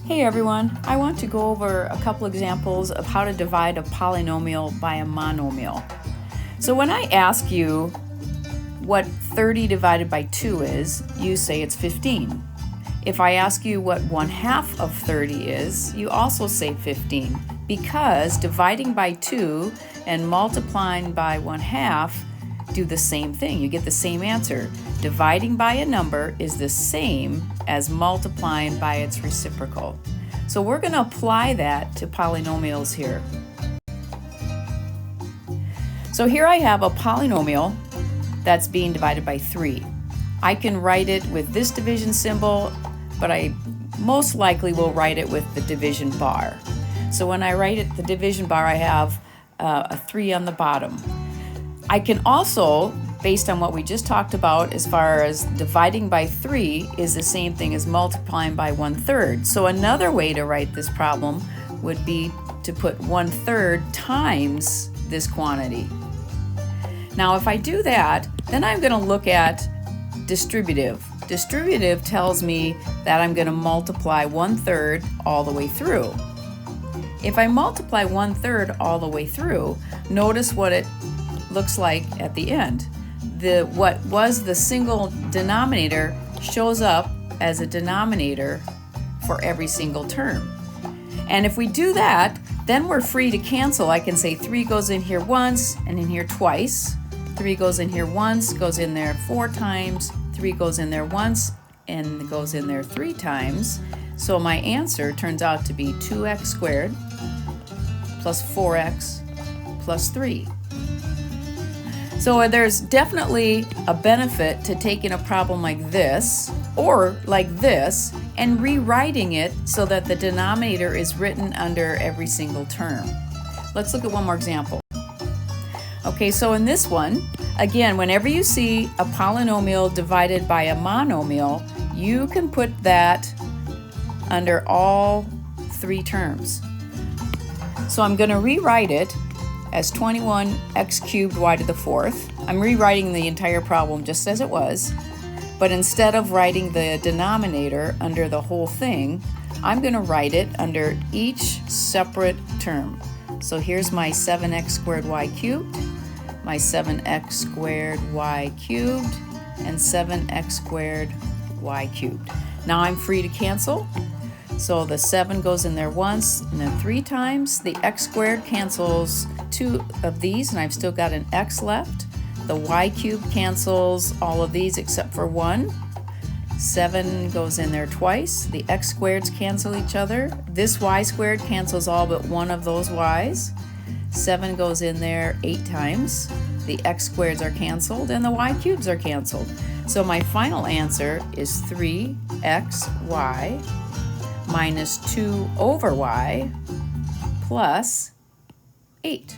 Hey everyone, I want to go over a couple examples of how to divide a polynomial by a monomial. So when I ask you what 30 divided by 2 is, you say it's 15. If I ask you what 1/2 of 30 is, you also say 15, because dividing by 2 and multiplying by 1/2 do the same thing. You get the same answer. Dividing by a number is the same as multiplying by its reciprocal. So we're going to apply that to polynomials here. So here I have a polynomial that's being divided by 3. I can write it with this division symbol, but I most likely will write it with the division bar. So when I write it the division bar, I have a 3 on the bottom. I can also, based on what we just talked about as far as dividing by 3 is the same thing as multiplying by 1/3. So another way to write this problem would be to put 1/3 times this quantity. Now if I do that, then I'm going to look at distributive. Distributive tells me that I'm going to multiply 1/3 all the way through. If I multiply 1/3 all the way through, notice what it looks like at the end. What was the single denominator shows up as a denominator for every single term. And if we do that, then we're free to cancel. I can say 3 goes in here once and in here twice. 3 goes in here once, goes in there 4 times. 3 goes in there once and goes in there 3 times. So my answer turns out to be 2x squared plus 4x plus 3. So there's definitely a benefit to taking a problem like this or like this and rewriting it so that the denominator is written under every single term. Let's look at one more example. Okay, so in this one, again, whenever you see a polynomial divided by a monomial, you can put that under all 3 terms. So I'm going to rewrite it as 21x cubed y to the 4th. I'm rewriting the entire problem just as it was, but instead of writing the denominator under the whole thing, I'm going to write it under each separate term. So here's my 7x squared y cubed, my 7x squared y cubed, and 7x squared y cubed. Now I'm free to cancel. So the 7 goes in there once and then 3 times. The x squared cancels 2 of these and I've still got an x left. The y cubed cancels all of these except for 1. 7 goes in there twice. The x squareds cancel each other. This y squared cancels all but one of those y's. 7 goes in there 8 times. The x squareds are canceled and the y cubes are canceled. So my final answer is 3xy minus 2 over y plus 8.